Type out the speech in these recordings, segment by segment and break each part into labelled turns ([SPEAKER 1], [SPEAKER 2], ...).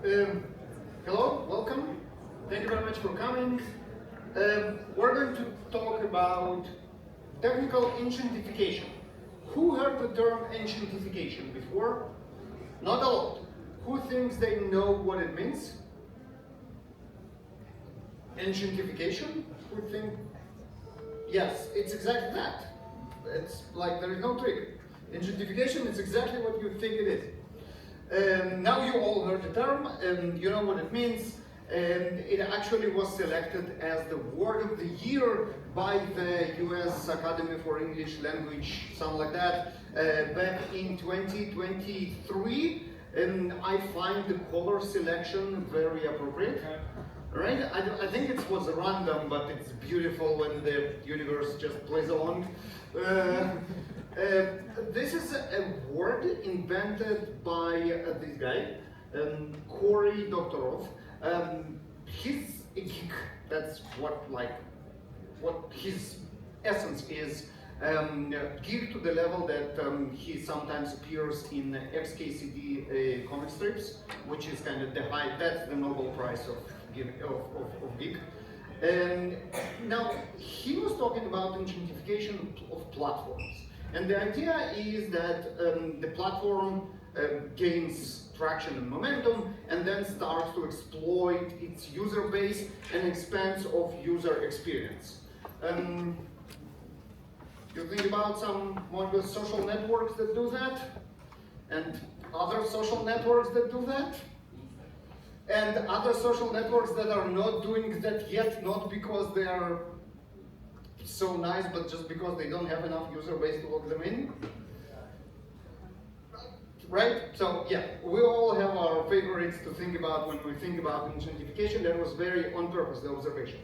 [SPEAKER 1] Hello, welcome. Thank you very much for coming. We're going to talk about technical enshittification. Who heard the term enshittification before? Not a lot. Who thinks they know what it means? Enshittification? Who think? Yes, it's exactly that. It's like there is no trick. Enshittification is exactly what you think it is. Now you all heard the term, you know what it means. It actually was selected as the word of the year by the US Academy for English Language, something like that, back in 2023. I find the color selection very appropriate. Right? I think it was random, but it's beautiful when the universe just plays along. This is a word invented by this guy, Cory Doctorow. He's a geek. That's what his essence is. Geek to the level that he sometimes appears in XKCD comic strips, which is kind of that's the Nobel Prize of geek. Now, he was talking about enshittification of platforms. And the idea is that the platform gains traction and momentum and then starts to exploit its user base and expense of user experience. You think about some more social networks that do that, and other social networks that do that, and other social networks that are not doing that yet, not because they are so nice, but just because they don't have enough user base to log them in. Right? So yeah, we all have our favorites to think about when we think about enshittification. That was very on purpose, the observation.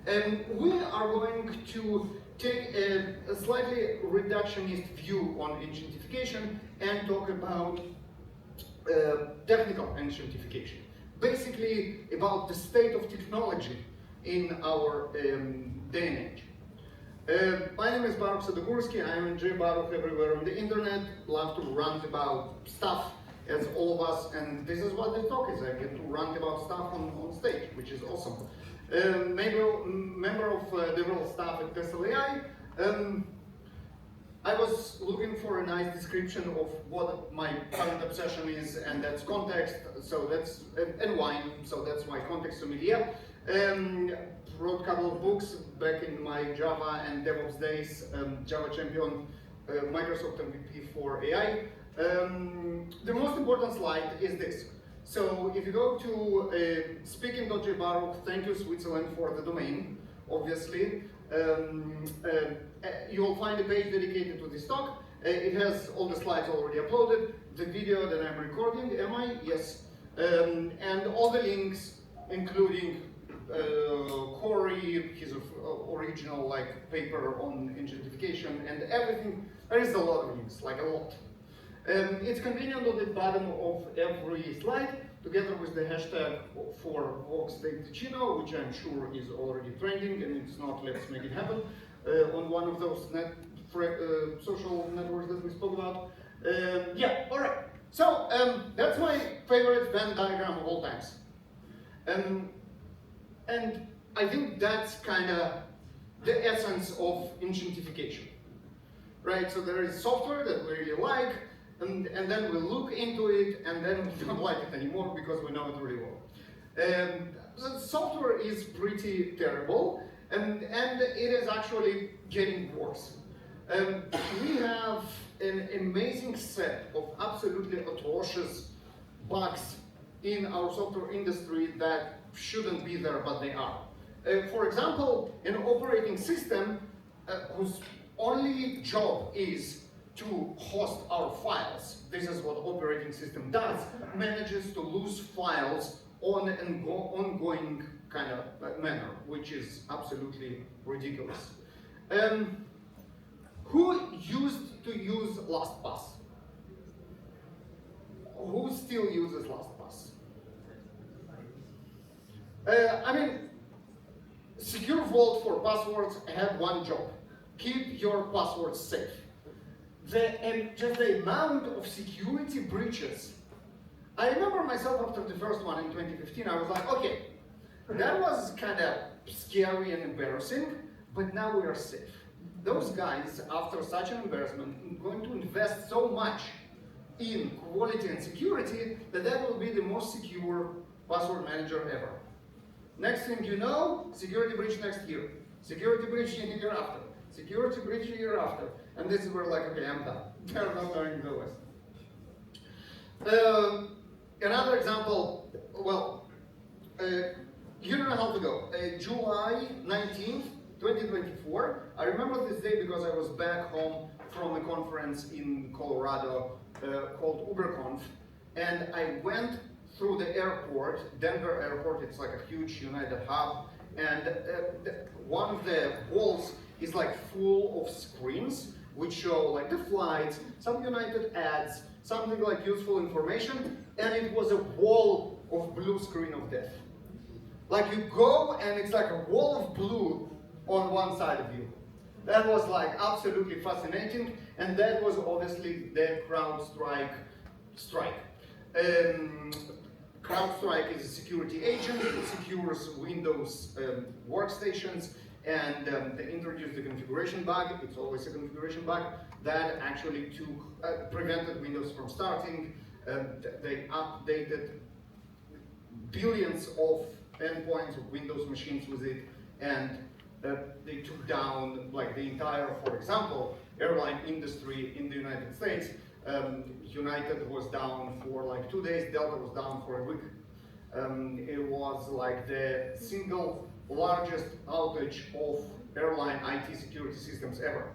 [SPEAKER 1] And we are going to take a slightly reductionist view on enshittification and talk about technical enshittification. Basically about the state of technology in our day and age. My name is Baruch Sadogurski. I am J. Baruch everywhere on the internet. Love to rant about stuff, as all of us, and this is what the talk is. I get to rant about stuff on stage, which is awesome. Member of development staff at Tesla AI. I was looking for a nice description of what my current obsession is, and that's context. So that's and wine. So that's my context to media. Wrote a couple of books back in my Java and DevOps days. Java champion, Microsoft MVP for AI. The most important slide is this. So if you go to speaking.jbaruch, thank you Switzerland for the domain, obviously. You'll find a page dedicated to this talk. It has all the slides already uploaded, the video that I'm recording, am I? Yes. And all the links, including Cory, his original paper on enshittification and everything. There is a lot of links, like a lot. It's convenient on the bottom of every slide, together with the hashtag for Voxxed Ticino, which I'm sure is already trending, and it's not, let's make it happen, on one of those social networks that we spoke about. Yeah, all right. So that's my favorite Venn diagram of all times. And I think that's kind of the essence of enshittification, right? So there is software that we really like, and then we look into it, and then we don't like it anymore because we know it really well. The software is pretty terrible, and it is actually getting worse. We have an amazing set of absolutely atrocious bugs in our software industry that shouldn't be there, but they are. For example, an operating system whose only job is to host our files. This is what operating system does, manages to lose files on an ongoing kind of manner, which is absolutely ridiculous. Who used to use LastPass? Who still uses LastPass? I mean, Secure Vault for passwords had one job: keep your passwords safe. And just the amount of security breaches I remember myself after the first one in 2015, I was like, okay, that was kind of scary and embarrassing, but now we are safe. Those guys, after such an embarrassment, are going to invest so much in quality and security that that will be the most secure password manager ever. Next thing you know, security breach next year, security breach the year after, security breach the year after, and this is where like, okay, I'm done. They're not learning the lesson. Another example, well, a year and a half ago, July 19th, 2024, I remember this day because I was back home from a conference in Colorado called UberConf, and I went through the airport, Denver airport. It's like a huge United hub, and one of the walls is like full of screens which show like the flights, some United ads, something like useful information, and it was a wall of blue screen of death. Like you go and it's like a wall of blue on one side of you. That was like absolutely fascinating, and that was obviously the CrowdStrike strike. CrowdStrike is a security agent. It secures Windows workstations, and they introduced the configuration bug. It's always a configuration bug that actually prevented Windows from starting. They updated billions of endpoints of Windows machines with it, and they took down like the entire, for example, airline industry in the United States. United was down for like 2 days, Delta was down for a week. It was like the single largest outage of airline IT security systems ever.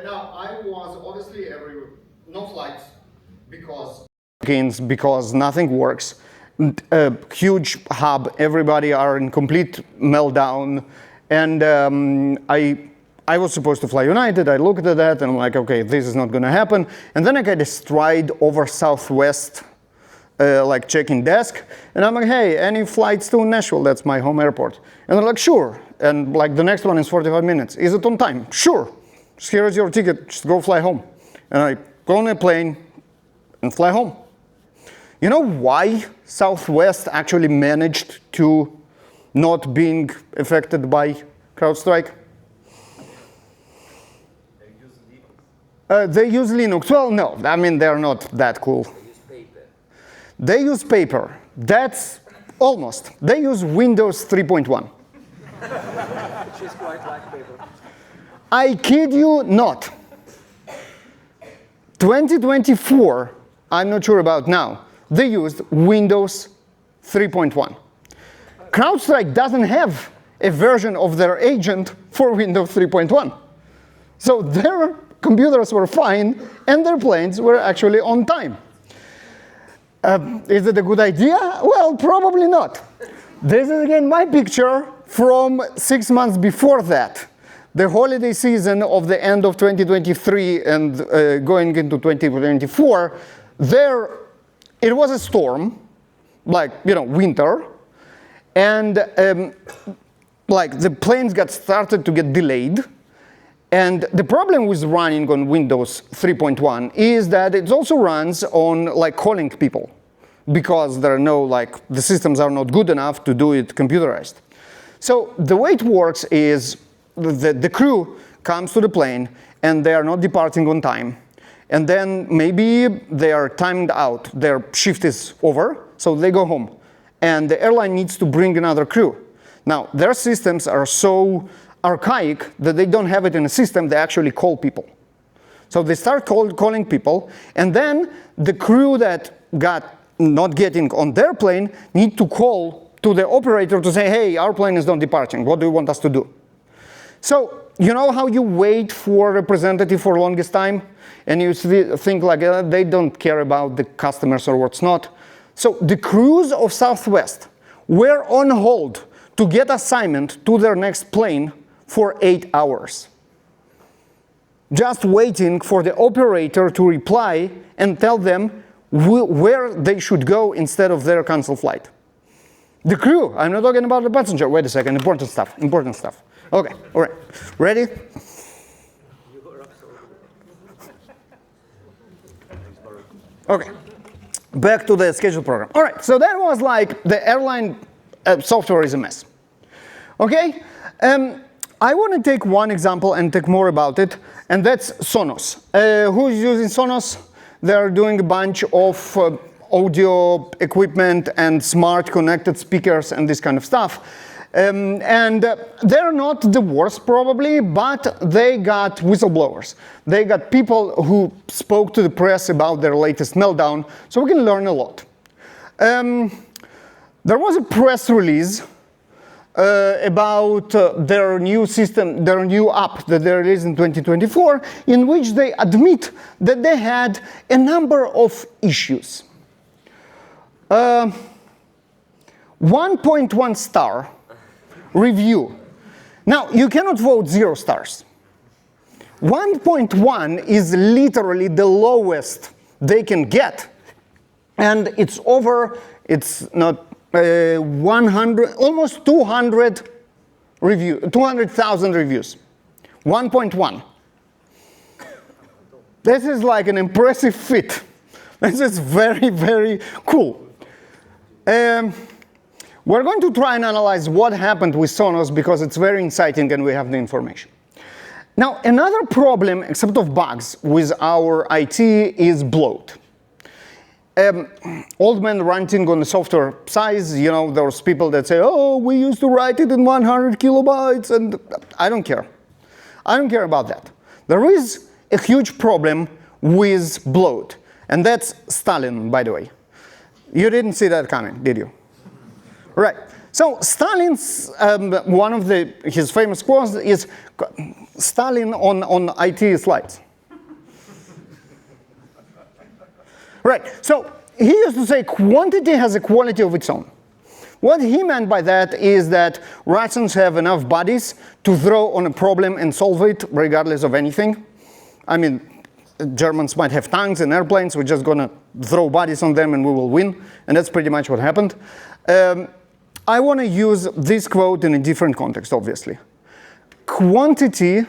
[SPEAKER 1] Now, I was obviously no flights because nothing works. A huge hub, everybody are in complete meltdown, and I was supposed to fly United. I looked at that and I'm like, okay, this is not going to happen. And then I got a stride over Southwest, like check-in desk, and I'm like, hey, any flights to Nashville? That's my home airport. And they're like, sure. And like the next one is 45 minutes. Is it on time? Sure. Just here is your ticket. Just go fly home. And I go on a plane and fly home. You know why Southwest actually managed to not being affected by CrowdStrike? They use Linux. Well, no, I mean, they're not that cool.
[SPEAKER 2] They use paper.
[SPEAKER 1] They use paper. That's almost. They use Windows 3.1.
[SPEAKER 2] Which is quite like paper.
[SPEAKER 1] I kid you not. 2024, I'm not sure about now, they used Windows 3.1. CrowdStrike doesn't have a version of their agent for Windows 3.1. So their computers were fine, and their planes were actually on time. Is it a good idea? Well, probably not. This is again my picture from 6 months before that. The holiday season of the end of 2023 and going into 2024, it was a storm, like, you know, winter, and like the planes started to get delayed. And the problem with running on Windows 3.1 is that it also runs on like calling people, because there are no, like, the systems are not good enough to do it computerized. So the way it works is the crew comes to the plane and they are not departing on time. And then maybe they are timed out, their shift is over, so they go home. And the airline needs to bring another crew. Now, their systems are so archaic that they don't have it in a system, they actually call people. So they start calling people, and then the crew that got not getting on their plane need to call to the operator to say, hey, our plane is not departing, what do you want us to do? So you know how you wait for a representative for longest time, and you think like they don't care about the customers or what's not. So the crews of Southwest were on hold to get assignment to their next plane for 8 hours, just waiting for the operator to reply and tell them where they should go instead of their cancelled flight. The crew, I'm not talking about the passenger. Wait a second, important stuff. Okay, all right, ready? Okay, back to the schedule program. All right, so that was like the airline software is a mess. Okay, I want to take one example and talk more about it, and that's Sonos. Who's using Sonos? They're doing a bunch of audio equipment and smart connected speakers and this kind of stuff. And they're not the worst probably, but they got whistleblowers. They got people who spoke to the press about their latest meltdown, so we can learn a lot. There was a press release about their new system, their new app that they released in 2024, in which they admit that they had a number of issues. 1.1 star review. Now, you cannot vote 0 stars. 1.1 is literally the lowest they can get. And it's over, it's not 100, almost 200 200,000 reviews. 1.1. This is like an impressive feat. This is very, very cool. We're going to try and analyze what happened with Sonos because it's very exciting and we have the information. Now, another problem, except of bugs, with our IT is bloat. Old man ranting on the software size, you know, there's people that say, oh, we used to write it in 100 kilobytes, and I don't care. I don't care about that. There is a huge problem with bloat, and that's Stalin, by the way. You didn't see that coming, did you? Right. So Stalin's, one of his famous quotes is Stalin on IT slides. Right. So he used to say quantity has a quality of its own. What he meant by that is that Russians have enough bodies to throw on a problem and solve it regardless of anything. I mean, Germans might have tanks and airplanes. We're just going to throw bodies on them and we will win. And that's pretty much what happened. I want to use this quote in a different context, obviously. Quantity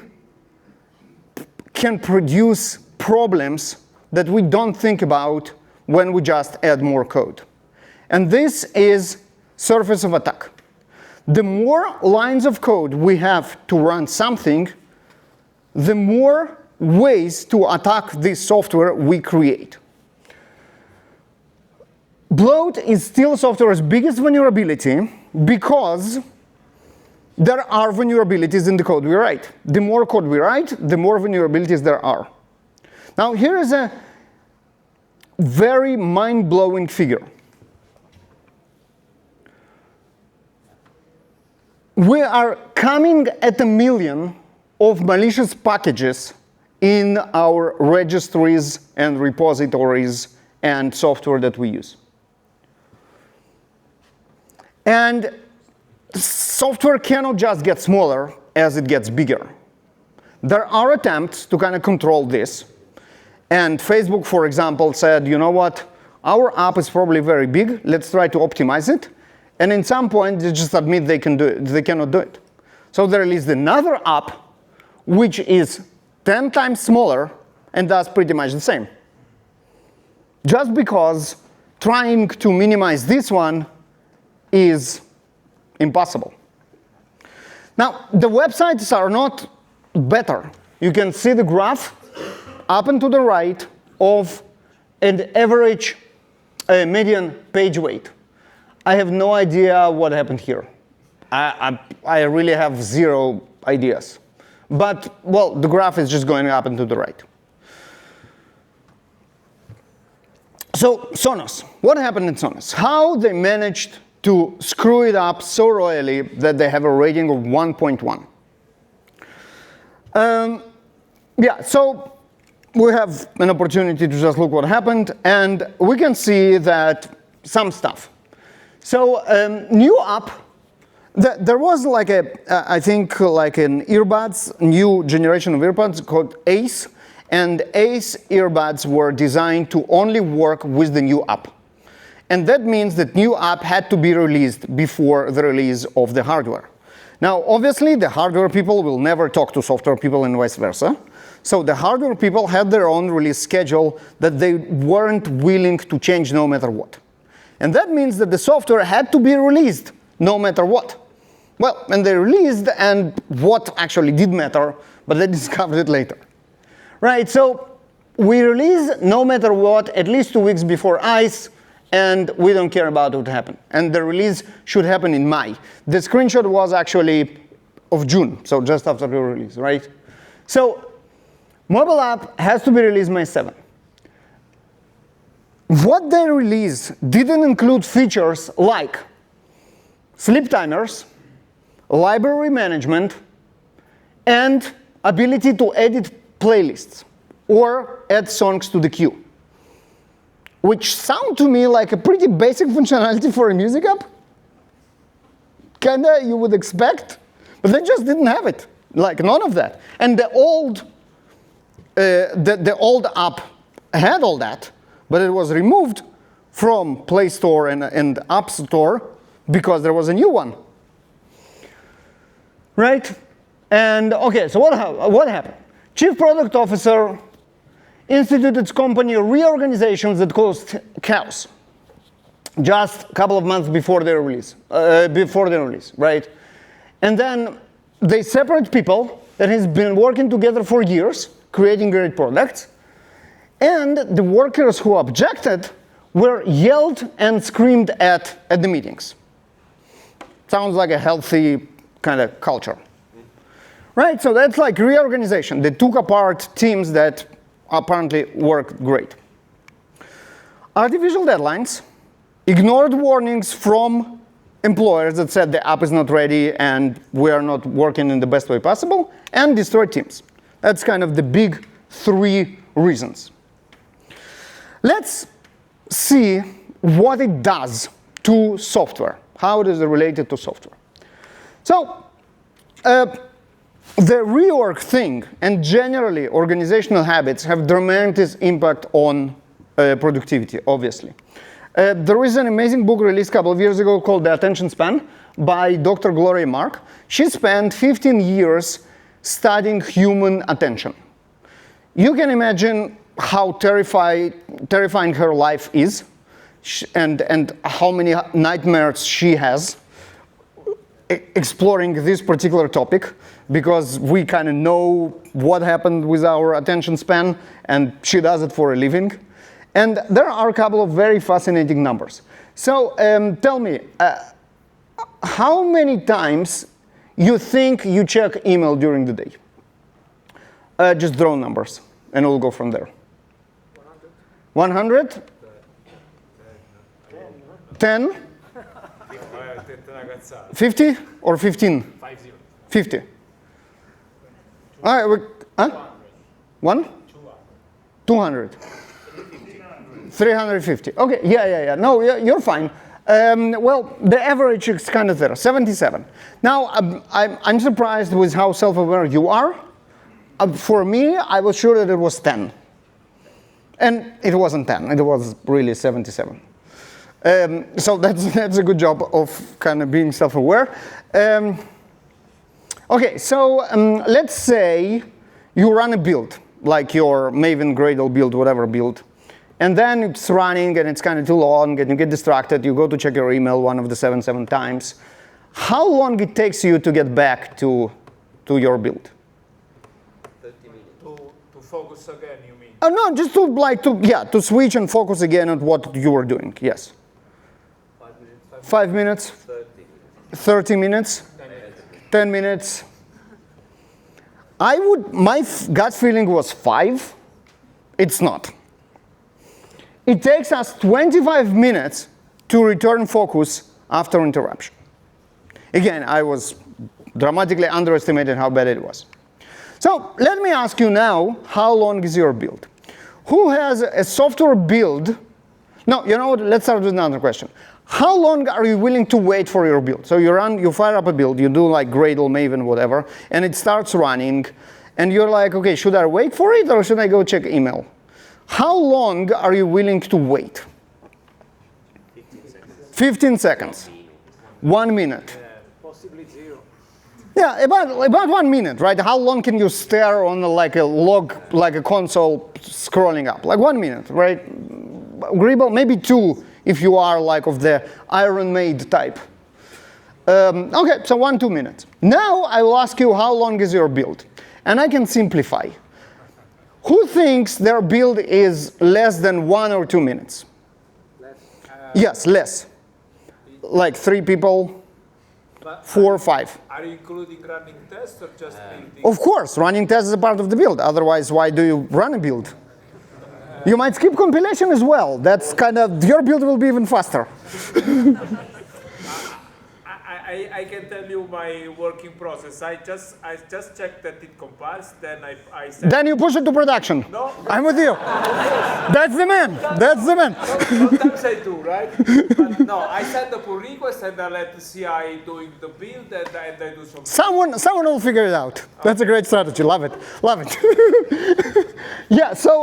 [SPEAKER 1] can produce problems that we don't think about when we just add more code. And this is surface of attack. The more lines of code we have to run something, the more ways to attack this software we create. Bloat is still software's biggest vulnerability because there are vulnerabilities in the code we write. The more code we write, the more vulnerabilities there are. Now, here is a very mind-blowing figure. We are coming at 1 million of malicious packages in our registries and repositories and software that we use. And software cannot just get smaller as it gets bigger. There are attempts to kind of control this. And Facebook, for example, said, you know what, our app is probably very big, let's try to optimize it. And in some point, they just admit they cannot do it. So they released another app, which is 10 times smaller and does pretty much the same. Just because trying to minimize this one is impossible. Now, the websites are not better. You can see the graph up and to the right of an average median page weight. I have no idea what happened here. I really have zero ideas. But, well, the graph is just going up and to the right. So, Sonos. What happened in Sonos? How they managed to screw it up so royally that they have a rating of 1.1. Yeah, so we have an opportunity to just look what happened, and we can see that some stuff. So new app, there was like I think like an earbuds, new generation of earbuds called Ace, and Ace earbuds were designed to only work with the new app. And that means that new app had to be released before the release of the hardware. Now, obviously, the hardware people will never talk to software people and vice versa.
[SPEAKER 3] So the hardware people had their own release schedule that they weren't willing to change no matter what. And that means that the software had to be released no matter what. Well, and they released, and what actually did matter, but they discovered it later. Right, so we release no matter what at least 2 weeks before ICE, and we don't care about what happened. And the release should happen in May. The screenshot was actually of June, so just after the release, right? So mobile app has to be released May 7. What they released didn't include features like sleep timers, library management, and ability to edit playlists or add songs to the queue, which sound to me like a pretty basic functionality for a music app. Kinda you would expect, but they just didn't have it, like none of that. And the old app had all that, but it was removed from Play Store and App Store because there was a new one. Right? And okay, so what happened? Chief Product Officer instituted company reorganizations that caused chaos just a couple of months before their release, right? And then they separate people that has been working together for years, creating great products, and the workers who objected were yelled and screamed at the meetings. Sounds like a healthy kind of culture. Right, so that's like reorganization. They took apart teams that apparently worked great. Artificial deadlines, ignored warnings from employers that said the app is not ready and we are not working in the best way possible, and destroyed teams. That's kind of the big 3 reasons. Let's see what it does to software. How it is related to software. So, the reorg thing and generally organizational habits have tremendous impact on productivity, obviously. There is an amazing book released a couple of years ago called The Attention Span by Dr. Gloria Mark. She spent 15 years studying human attention. You can imagine how terrifying her life is and how many nightmares she has exploring this particular topic, because we kind of know what happened with our attention span, and she does it for a living. And there are a couple of very fascinating numbers. So tell me, how many times you think you check email during the day? Just draw numbers, and we'll go from there. 100? 10? 50 or 15? 50. All right, huh? 1? 200. 350. Okay, yeah. No, you're fine. Well, the average is kind of there, 77. Now, I'm surprised with how self-aware you are. For me, I was sure that it was 10. And it wasn't 10, it was really 77. So that's a good job of kind of being self-aware. Okay, so let's say you run a build, like your Maven, Gradle build, whatever build, and then it's running and it's kind of too long and you get distracted, you go to check your email one of the 7 times. How long it takes you to get back to your build?
[SPEAKER 2] 30 minutes. To focus again, you mean?
[SPEAKER 3] No, just to switch and focus again on what you were doing, yes. 5 minutes? 30 minutes? 10 minutes? My gut feeling was 5. It's not. It takes us 25 minutes to return focus after interruption. Again, I was dramatically underestimated how bad it was. So let me ask you now, how long is your build? Who has a software build? No, you know what, let's start with another question. How long are you willing to wait for your build? So you fire up a build, you do like Gradle, Maven, whatever, and it starts running, and you're like, okay, should I wait for it or should I go check email? How long are you willing to wait? 15 seconds. 1 minute.
[SPEAKER 2] Possibly 0.
[SPEAKER 3] Yeah, about 1 minute, right? How long can you stare on like a log, like a console scrolling up? Like 1 minute, right? Agreeable, maybe 2 if you are like of the Iron Maid type. Okay, so 1-2 minutes. Now I will ask you how long is your build, and I can simplify. Who thinks their build is less than 1 or 2 minutes?
[SPEAKER 2] Less.
[SPEAKER 3] Yes, less. Like 3 people. 4 or 5.
[SPEAKER 2] Are you including running tests or just building?
[SPEAKER 3] Of course, running tests is a part of the build. Otherwise, why do you run a build? You might skip compilation as well. That's kind of, your build will be even faster.
[SPEAKER 2] I can tell you my working process. I just check that it compiles, then I send.
[SPEAKER 3] Then you push it to production.
[SPEAKER 2] No.
[SPEAKER 3] I'm with you. That's the man. That's the man.
[SPEAKER 2] Sometimes I do, right? But no, I send a pull request and I let the CI doing the build and I do some.
[SPEAKER 3] Someone will figure it out. That's a great strategy. Love it. Love it. Yeah, so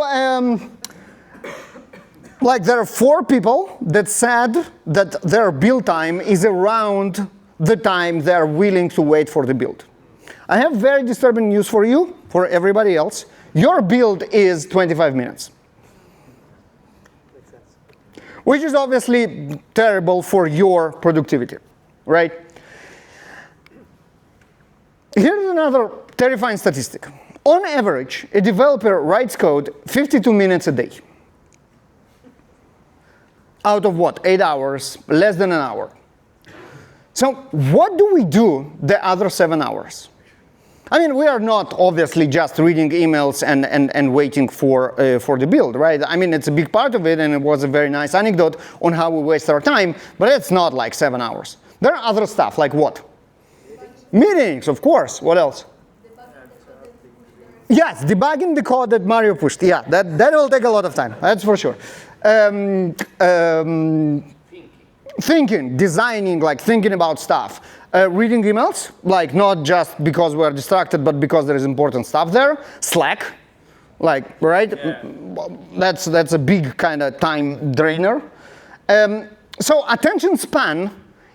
[SPEAKER 3] like there are 4 people that said that their build time is around the time they're willing to wait for the build. I have very disturbing news for you, for everybody else. Your build is 25 minutes.
[SPEAKER 2] Makes sense.
[SPEAKER 3] Which is obviously terrible for your productivity, right? Here's another terrifying statistic. On average, a developer writes code 52 minutes a day. Out of what? 8 hours, less than an hour. So what do we do the other 7 hours? I mean, we are not obviously just reading emails and waiting for the build, right? I mean, it's a big part of it, and it was a very nice anecdote on how we waste our time, but it's not like 7 hours. There are other stuff, like what? Meetings, of course. What else? Yes, debugging the code that Mario pushed. Yeah, that will take a lot of time, that's for sure. Thinking, designing, like thinking about stuff. Reading emails, like not just because we're distracted, but because there is important stuff there. Slack, like, right? Yeah. That's a big kind of time drainer. So attention span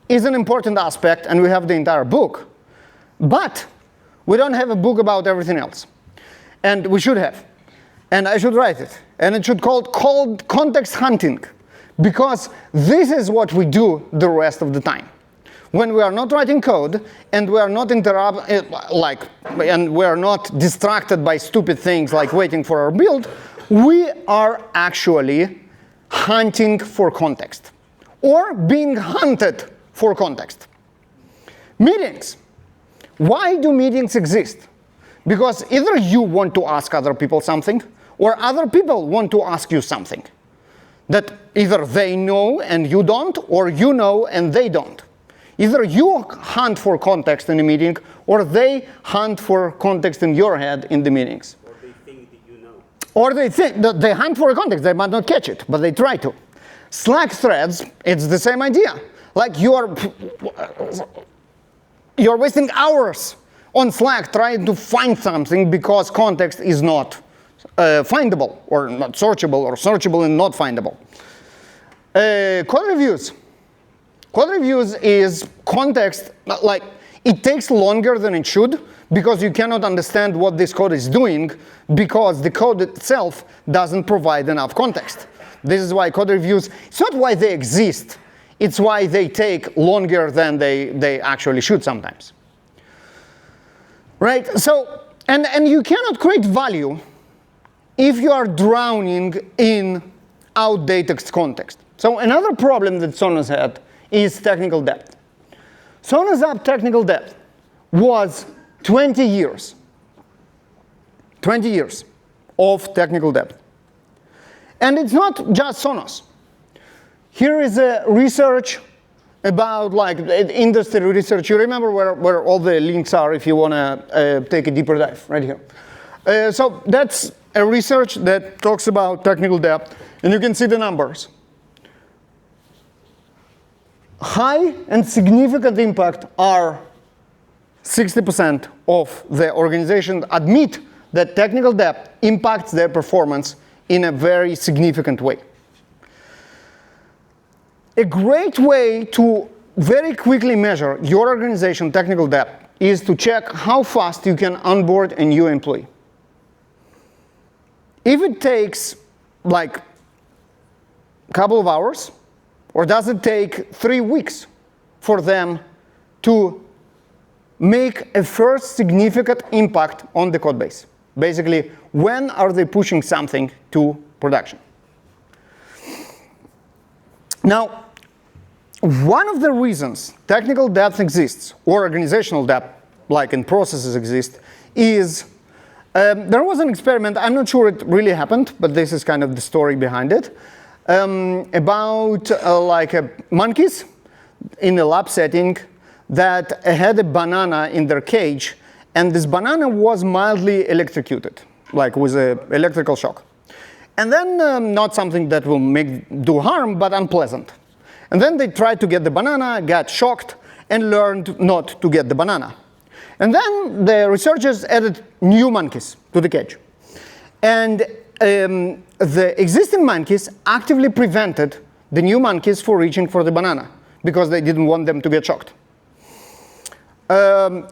[SPEAKER 3] is an important aspect, and we have the entire book. But we don't have a book about everything else. And we should have. And I should write it. And it should be called context hunting. Because this is what we do the rest of the time. When we are not writing code and we are not and we are not distracted by stupid things like waiting for our build, we are actually hunting for context or being hunted for context. Meetings. Why do meetings exist? Because either you want to ask other people something or other people want to ask you something that either they know and you don't, or you know and they don't. Either you hunt for context in a meeting, or they hunt for context in your head in the meetings.
[SPEAKER 4] Or they think that you know.
[SPEAKER 3] Or they think that they hunt for a context, they might not catch it, but they try to. Slack threads, it's the same idea. Like you're wasting hours on Slack trying to find something because context is not findable, or not searchable, or searchable and not findable. Code reviews. Code reviews is context, like it takes longer than it should because you cannot understand what this code is doing because the code itself doesn't provide enough context. This is why code reviews, it's not why they exist, it's why they take longer than they actually should sometimes. Right, so, and you cannot create value if you are drowning in outdated context. So another problem that Sonos had is technical debt. Sonos app technical debt was 20 years. 20 years of technical debt. And it's not just Sonos. Here is a research about like industry research. You remember where all the links are if you want to take a deeper dive, right here. So that's a research that talks about technical debt, and you can see the numbers. High and significant impact are 60% of the organizations admit that technical debt impacts their performance in a very significant way. A great way to very quickly measure your organization technical debt is to check how fast you can onboard a new employee. If it takes like a couple of hours, or does it take 3 weeks for them to make a first significant impact on the code base? Basically, when are they pushing something to production? Now, one of the reasons technical debt exists, or organizational debt, like in processes exist, is there was an experiment, I'm not sure it really happened, but this is kind of the story behind it, about monkeys in a lab setting that had a banana in their cage, and this banana was mildly electrocuted, like with an electrical shock. And then not something that will do harm, but unpleasant. And then they tried to get the banana, got shocked, and learned not to get the banana. And then the researchers added new monkeys to the cage. And the existing monkeys actively prevented the new monkeys from reaching for the banana because they didn't want them to get shocked.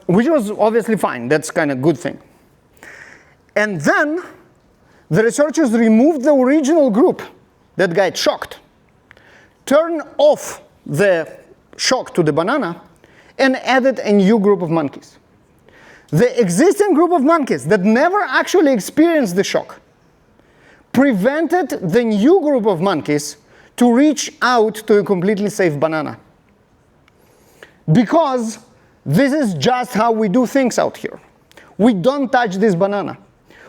[SPEAKER 3] Which was obviously fine. That's kind of a good thing. And then the researchers removed the original group that got shocked, turned off the shock to the banana, and added a new group of monkeys. The existing group of monkeys that never actually experienced the shock prevented the new group of monkeys to reach out to a completely safe banana. Because this is just how we do things out here. We don't touch this banana.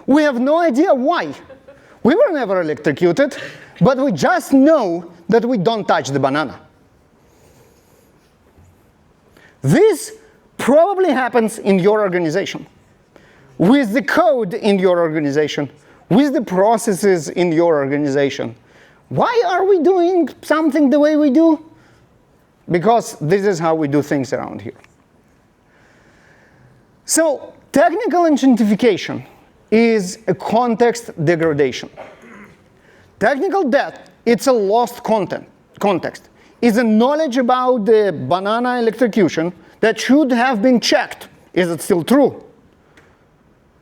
[SPEAKER 3] We have no idea why. We were never electrocuted, but we just know that we don't touch the banana. This probably happens in your organization, with the code in your organization, with the processes in your organization. Why are we doing something the way we do? Because this is how we do things around here. So technical enshittification is a context degradation. Technical debt, it's a lost context. It's a knowledge about the banana electrocution that should have been checked. Is it still true?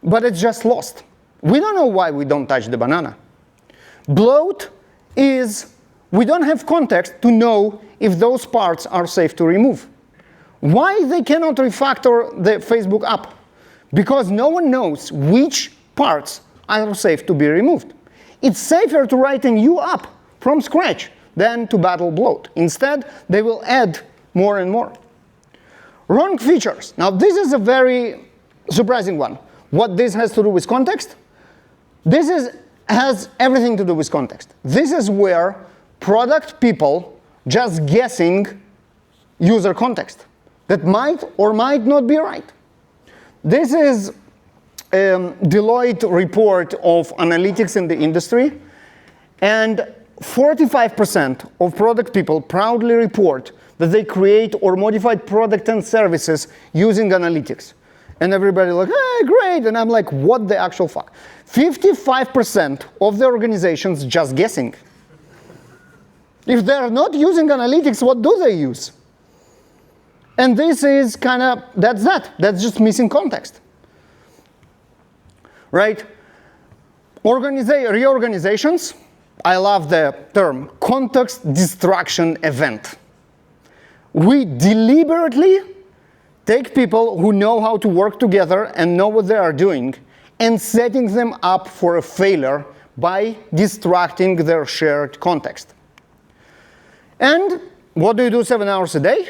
[SPEAKER 3] But it's just lost. We don't know why we don't touch the banana. Bloat is we don't have context to know if those parts are safe to remove. Why they cannot refactor the Facebook app? Because no one knows which parts are safe to be removed. It's safer to write a new app from scratch than to battle bloat. Instead, they will add more and more. Wrong features. Now, this is a very surprising one. What this has to do with context? This has everything to do with context. This is where product people just guessing user context that might or might not be right. This is Deloitte report of analytics in the industry, and 45% of product people proudly report that they create or modify product and services using analytics. And everybody like, hey, great, and I'm like, what the actual fuck? 55% of the organizations just guessing. If they're not using analytics, what do they use? And this is kind of, that's just missing context. Right? Reorganizations, I love the term, context destruction event. We deliberately take people who know how to work together and know what they are doing and setting them up for a failure by distracting their shared context. And what do you do 7 hours a day?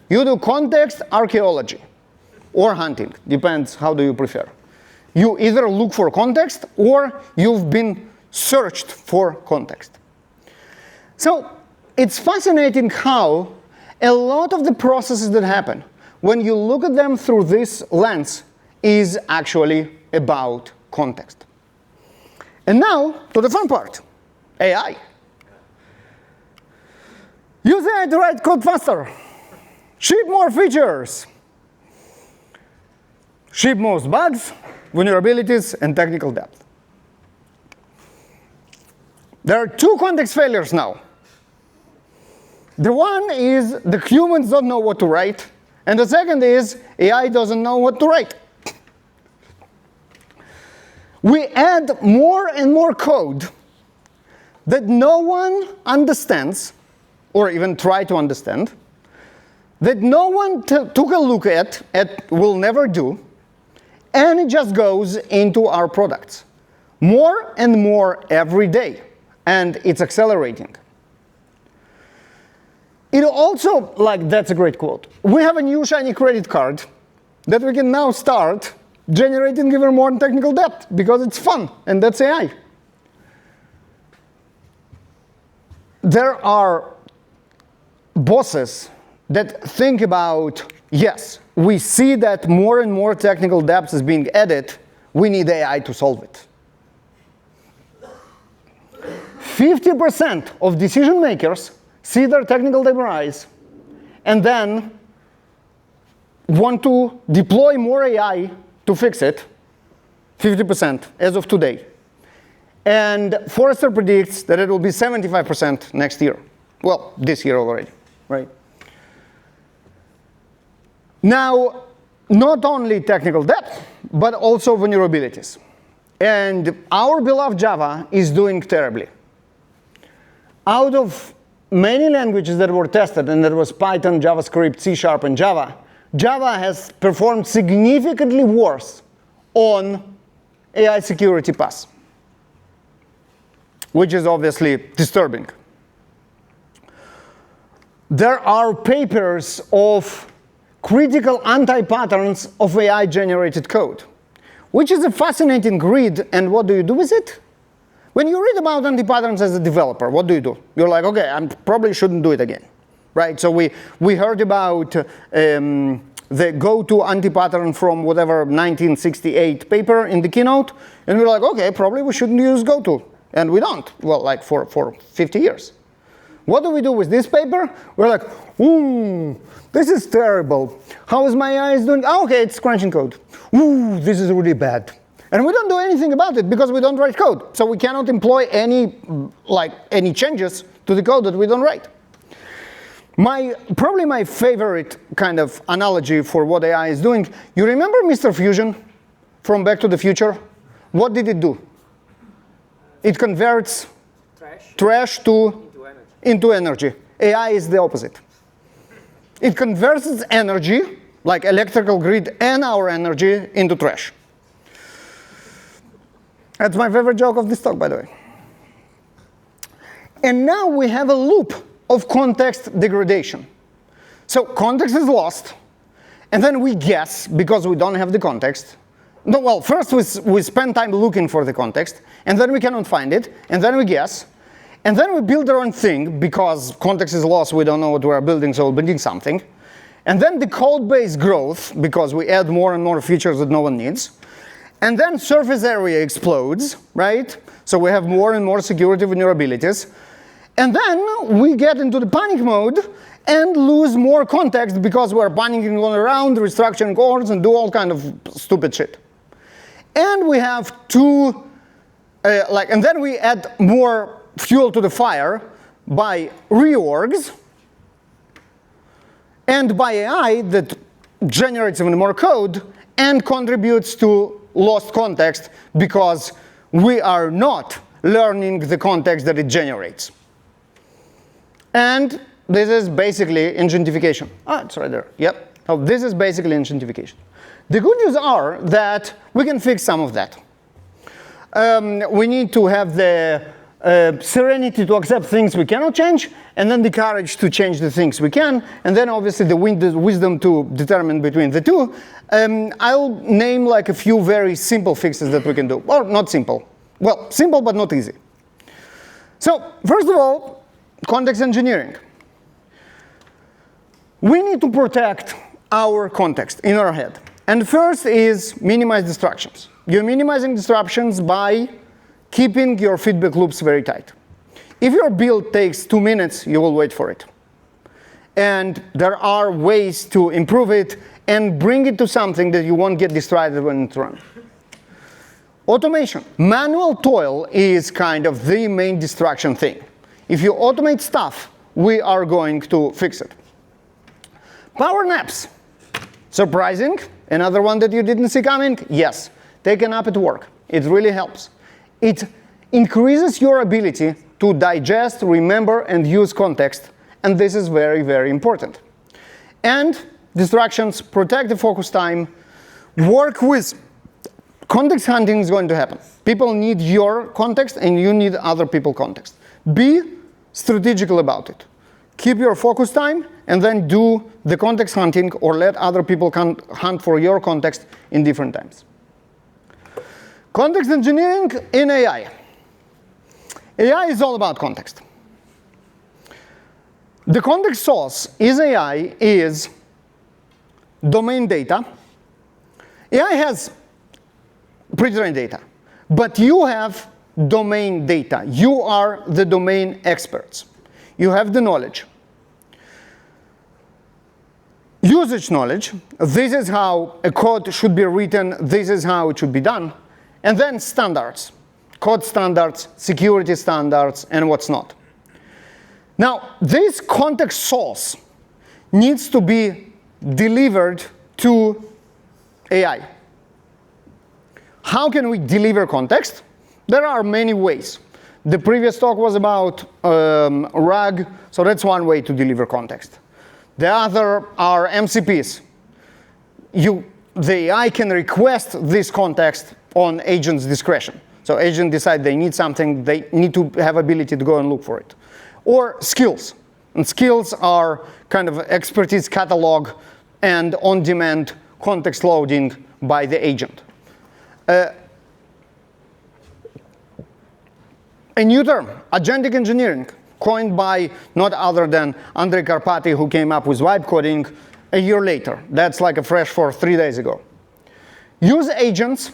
[SPEAKER 3] You do context archaeology or hunting, depends how do you prefer. You either look for context or you've been searched for context. So it's fascinating how a lot of the processes that happen, when you look at them through this lens, is actually about context. And now to the fun part, AI. Use AI to write code faster. Ship more features. Ship most bugs, vulnerabilities, and technical debt. There are 2 context failures now. The one is the humans don't know what to write, And the second is AI doesn't know what to write. We add more and more code that no one understands, or even try to understand, that no one took a look at, will never do, and it just goes into our products. More and more every day, and it's accelerating. It also, like, that's a great quote. We have a new shiny credit card that we can now start generating even more technical debt because it's fun, and that's AI. There are bosses that think about, yes, we see that more and more technical debt is being added, we need AI to solve it. 50% of decision makers see their technical debt rise and then want to deploy more AI to fix it, 50% as of today. And Forrester predicts that it will be 75% next year. Well, this year already, right? Now, not only technical debt, but also vulnerabilities. And our beloved Java is doing terribly. Out of many languages that were tested, and that was Python, JavaScript, C#, and Java, Java has performed significantly worse on AI security pass, which is obviously disturbing. There are papers of critical anti-patterns of AI-generated code, which is a fascinating read, and what do you do with it? When you read about anti-patterns as a developer, what do? You're like, okay, I probably shouldn't do it again, right? So we heard about the go-to anti-pattern from whatever 1968 paper in the keynote, and we're like, okay, probably we shouldn't use go-to, and we don't, well, like for 50 years. What do we do with this paper? We're like, ooh, this is terrible. How is my eyes doing? Oh, okay, it's crunching code. Ooh, this is really bad. And we don't do anything about it because we don't write code. So we cannot employ any changes to the code that we don't write. Probably my favorite kind of analogy for what AI is doing, you remember Mr. Fusion from Back to the Future? What did it do? It converts trash into energy. AI is the opposite. It converts its energy, like electrical grid and our energy, into trash. That's my favorite joke of this talk, by the way. And now we have a loop of context degradation. So context is lost, and then we guess because we don't have the context. No, well, first we spend time looking for the context, and then we cannot find it, and then we guess, and then we build our own thing because context is lost, we don't know what we're building, so we're building something. And then the code base growth because we add more and more features that no one needs. And then surface area explodes, right? So we have more and more security vulnerabilities. And then we get into the panic mode and lose more context because we're panicking all around, restructuring cores, and do all kind of stupid shit. And we have and then we add more fuel to the fire by reorgs and by AI that generates even more code and contributes to lost context because we are not learning the context that it generates. And this is basically enshittification. Ah, it's right there. Yep. So this is basically enshittification. The good news are that we can fix some of that. We need to have the serenity to accept things we cannot change, and then the courage to change the things we can, and then obviously the wisdom to determine between the two. I'll name like a few very simple fixes that we can do. Or not simple. Well, simple but not easy. So first of all, context engineering. We need to protect our context in our head. And first is minimize distractions. You're minimizing disruptions by keeping your feedback loops very tight. If your build takes 2 minutes, you will wait for it. And there are ways to improve it and bring it to something that you won't get distracted when it's run. Automation. Manual toil is kind of the main distraction thing. If you automate stuff, we are going to fix it. Power naps. Surprising? Another one that you didn't see coming? Yes. Take a nap at work. It really helps. It increases your ability to digest, remember, and use context. And this is very, very important. And distractions, protect the focus time, work with. Context hunting is going to happen. People need your context, and you need other people's context. Be strategical about it. Keep your focus time, and then do the context hunting, or let other people hunt for your context in different times. Context engineering in AI. AI is all about context. The context source is AI is domain data. AI has pre-trained data, but you have domain data. You are the domain experts. You have the knowledge. Usage knowledge, this is how a code should be written, this is how it should be done. And then standards, code standards, security standards, and what's not. Now, this context source needs to be delivered to AI. How can we deliver context? There are many ways. The previous talk was about RAG, so that's one way to deliver context. The other are MCPs. The AI can request this context on agent's discretion. So agent decide they need something, they need to have ability to go and look for it. Or skills. And skills are kind of expertise catalog and on-demand context loading by the agent. A new term, agentic engineering, coined by not other than Andrej Karpathy, who came up with vibe coding a year later. That's like a fresh for 3 days ago. Use agents.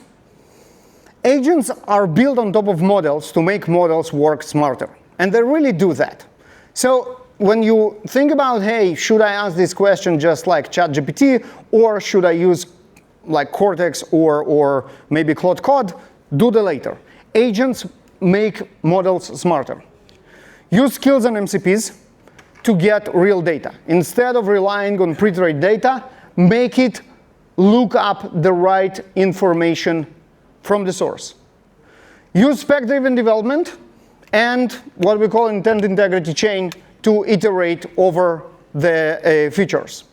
[SPEAKER 3] Agents are built on top of models to make models work smarter. And they really do that. So when you think about, hey, should I ask this question just like ChatGPT, or should I use like Cortex or maybe Claude Code, do the later. Agents make models smarter. Use skills and MCPs to get real data. Instead of relying on pre-trained data, make it look up the right information from the source. Use spec-driven development and what we call intent integrity chain to iterate over the features.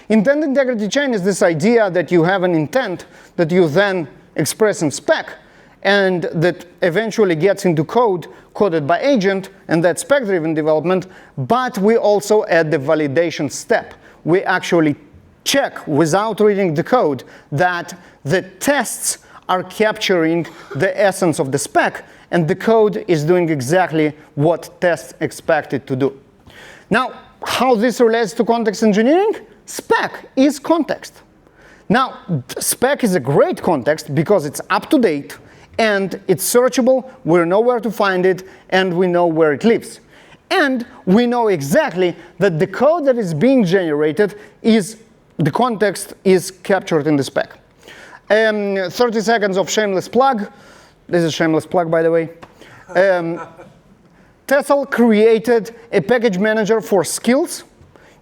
[SPEAKER 3] Intent integrity chain is this idea that you have an intent that you then express in spec, and that eventually gets into code coded by agent, and that's spec-driven development, but we also add the validation step. We actually check, without reading the code, that the tests are capturing the essence of the spec, and the code is doing exactly what tests expect it to do. Now, how this relates to context engineering? Spec is context. Now, spec is a great context because it's up to date, and it's searchable, we know where to find it, and we know where it lives. And we know exactly that the code that is being generated the context is captured in the spec. 30 seconds of shameless plug. This is a shameless plug, by the way. Tessel created a package manager for skills.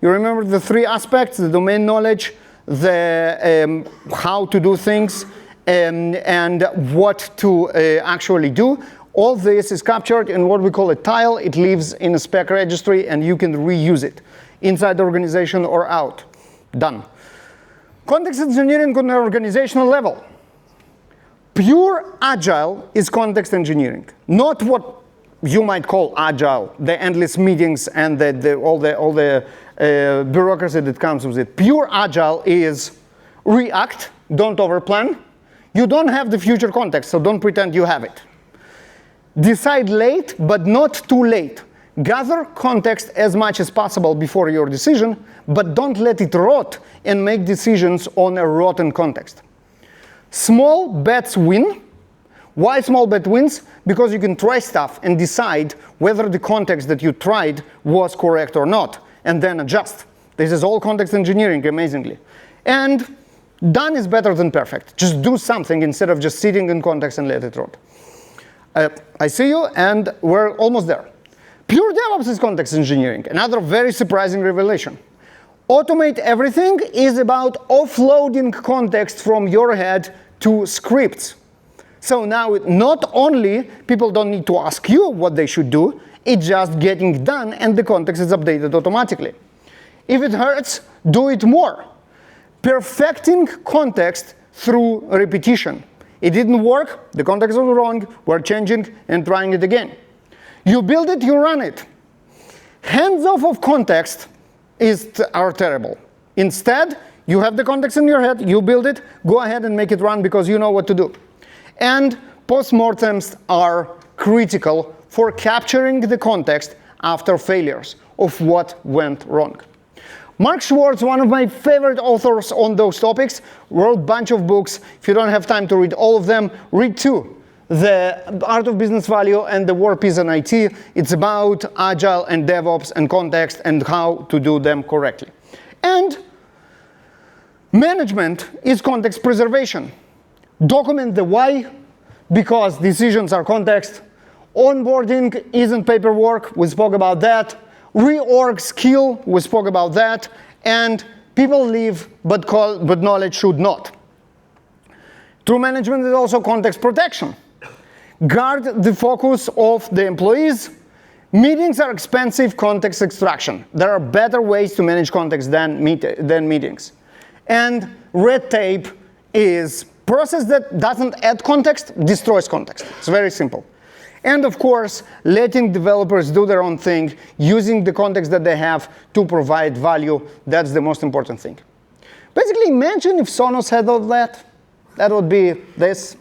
[SPEAKER 3] You remember the 3 aspects, the domain knowledge, the how to do things, and what to actually do. All this is captured in what we call a tile. It lives in a spec registry, and you can reuse it inside the organization or out. Done. Context engineering on an organizational level. Pure agile is context engineering, not what you might call agile, the endless meetings and all the bureaucracy that comes with it. Pure agile is react, don't overplan. You don't have the future context, so don't pretend you have it. Decide late, but not too late. Gather context as much as possible before your decision, but don't let it rot and make decisions on a rotten context. Small bets win. Why small bet wins? Because you can try stuff and decide whether the context that you tried was correct or not, and then adjust. This is all context engineering, amazingly. And done is better than perfect. Just do something instead of just sitting in context and let it rot. I see you, and we're almost there. Pure DevOps is context engineering, another very surprising revelation. Automate everything is about offloading context from your head to scripts. So now not only people don't need to ask you what they should do, it's just getting done and the context is updated automatically. If it hurts, do it more. Perfecting context through repetition. It didn't work, the context was wrong, we're changing and trying it again. You build it, you run it. Hands off of context are terrible. Instead, you have the context in your head, you build it, go ahead and make it run because you know what to do. And postmortems are critical for capturing the context after failures of what went wrong. Mark Schwartz, one of my favorite authors on those topics, wrote a bunch of books. If you don't have time to read all of them, read two. The Art of Business Value and The War, Peace, and IT. It's about Agile and DevOps and context and how to do them correctly. And management is context preservation. Document the why, because decisions are context. Onboarding isn't paperwork, we spoke about that. Reorg skill, we spoke about that. And people leave, but knowledge should not. True management is also context protection. Guard the focus of the employees. Meetings are expensive, context extraction. There are better ways to manage context than meetings. And red tape is process that doesn't add context, destroys context. It's very simple. And of course, letting developers do their own thing, using the context that they have to provide value, that's the most important thing. Basically, imagine if Sonos had all that. That would be this.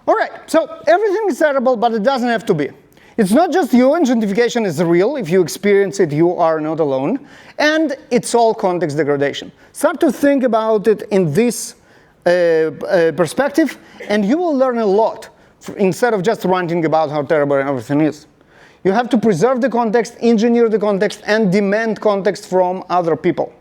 [SPEAKER 3] All right, so everything is terrible, but it doesn't have to be. It's not just you, Enshittification is real. If you experience it, you are not alone. And it's all context degradation. Start to think about it in this perspective, and you will learn a lot instead of just ranting about how terrible everything is. You have to preserve the context, engineer the context, and demand context from other people.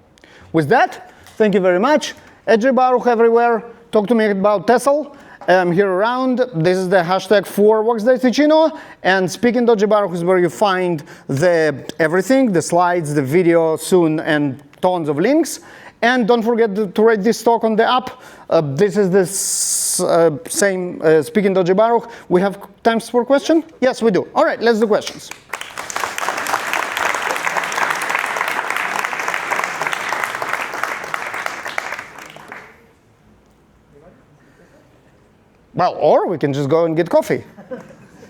[SPEAKER 3] With that, thank you very much. Edge Baruch everywhere. Talk to me about Tessel. I'm here around. This is the hashtag for Voxxed Ticino. And speaking.jbaruch is where you find everything, the slides, the video soon, and tons of links. And don't forget to rate this talk on the app. This is the same speaking.jbaruch. We have time for question? Yes, we do. All right, let's do questions. Well, or we can just go and get coffee.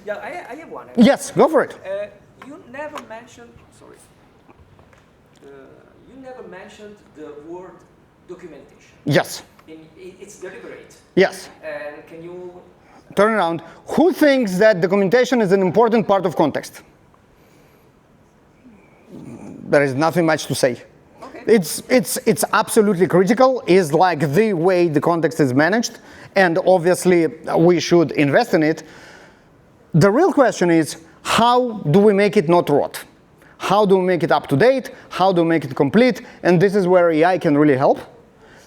[SPEAKER 4] Yeah, I have one.
[SPEAKER 3] Yes, go for it.
[SPEAKER 4] You never mentioned, sorry. You never mentioned the word documentation.
[SPEAKER 3] Yes.
[SPEAKER 4] It's deliberate.
[SPEAKER 3] Yes.
[SPEAKER 4] And can you
[SPEAKER 3] turn around? Who thinks that documentation is an important part of context? There is nothing much to say.
[SPEAKER 4] Okay.
[SPEAKER 3] It's absolutely critical. It's like the way the context is managed, and obviously we should invest in it. The real question is, how do we make it not rot? How do we make it up to date? How do we make it complete? And this is where AI can really help.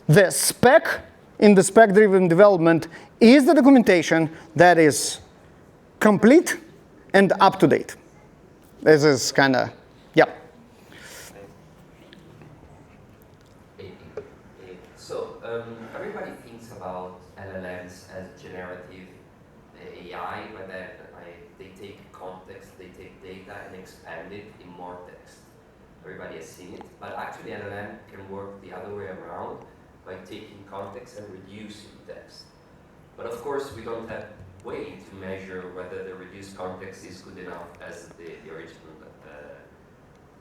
[SPEAKER 3] The spec in the spec-driven development is the documentation that is complete and up to date. This is kind of, yeah.
[SPEAKER 5] So everybody thinks about LLMs as generative AI, but then they take context, they take data and expand it in more text. Everybody has seen it, but actually LLM can work the other way around by taking context and reducing text. But of course, we don't have a way to measure whether the reduced context is good enough as the original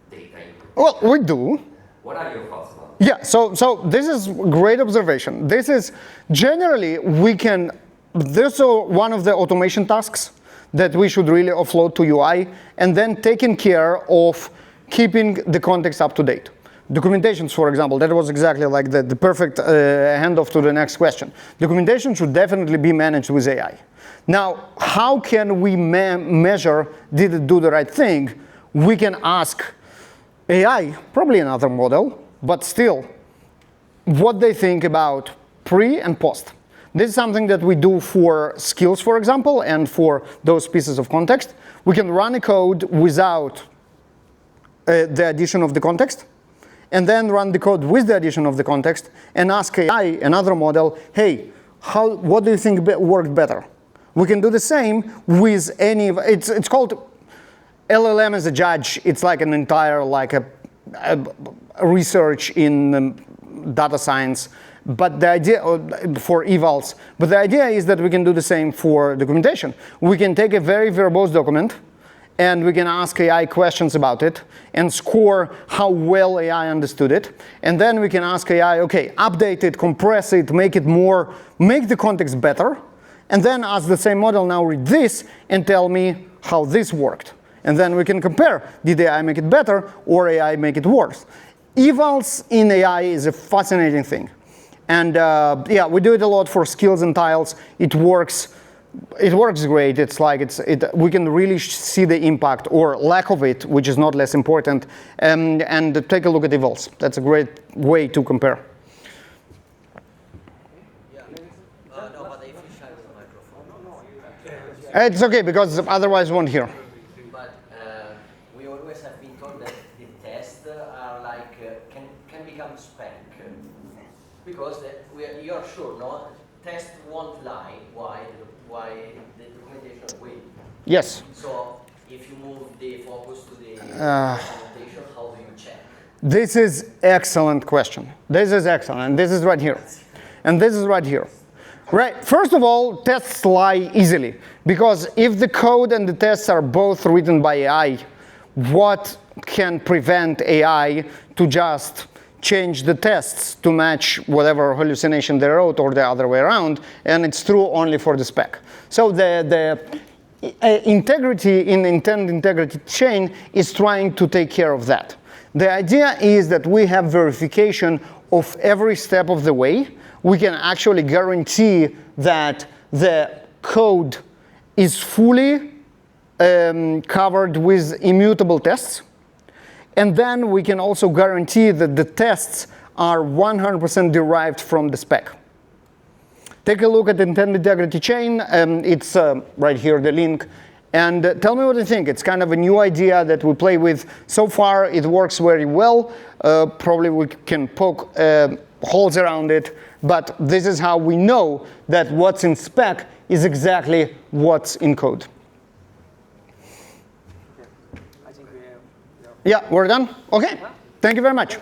[SPEAKER 5] data input.
[SPEAKER 3] Well, we do.
[SPEAKER 5] What are your thoughts about
[SPEAKER 3] that? Yeah, so this is great observation. This is generally this is one of the automation tasks that we should really offload to UI, and then taking care of keeping the context up to date. Documentations, for example, that was exactly like the perfect handoff to the next question. Documentation should definitely be managed with AI. Now, how can we measure, did it do the right thing? We can ask AI, probably another model, but still, what they think about pre and post. This is something that we do for skills, for example, and for those pieces of context. We can run a code without the addition of the context, and then run the code with the addition of the context, and ask AI, another model, hey, what do you think worked better? We can do the same with any, it's called LLM as a judge. It's like an entire, like a research in data science, but the idea, for evals, but the idea is that we can do the same for documentation. We can take a very verbose document, and we can ask AI questions about it, and score how well AI understood it. And then we can ask AI, okay, update it, compress it, make the context better, and then ask the same model, now read this, and tell me how this worked. And then we can compare, did AI make it better, or AI make it worse? Evals in AI is a fascinating thing. And yeah, we do it a lot for skills and tiles. It works great. It's like we can really see the impact or lack of it, which is not less important. And take a look at evals. That's a great way to compare.
[SPEAKER 4] No, but if you share the microphone.
[SPEAKER 3] It's okay, because otherwise we won't hear.
[SPEAKER 4] But we always have been told that the tests are like, can become spec. Because you're sure, no? Tests won't lie. Why the documentation will?
[SPEAKER 3] Yes.
[SPEAKER 4] So if you move the focus to the documentation, how do you check?
[SPEAKER 3] This is excellent question. This is excellent. This is right here. And this is right here. Right. First of all, tests lie easily. Because if the code and the tests are both written by AI, what can prevent AI to just change the tests to match whatever hallucination they wrote or the other way around, and it's true only for the spec. So the integrity in intent integrity chain is trying to take care of that. The idea is that we have verification of every step of the way. We can actually guarantee that the code is fully covered with immutable tests. And then we can also guarantee that the tests are 100% derived from the spec. Take a look at the intent integrity chain. It's right here, the link. And tell me what you think. It's kind of a new idea that we play with. So far, it works very well. Probably we can poke holes around it. But this is how we know that what's in spec is exactly what's in code.
[SPEAKER 6] I think we have.
[SPEAKER 3] Yeah, we're done? OK. Thank you very much.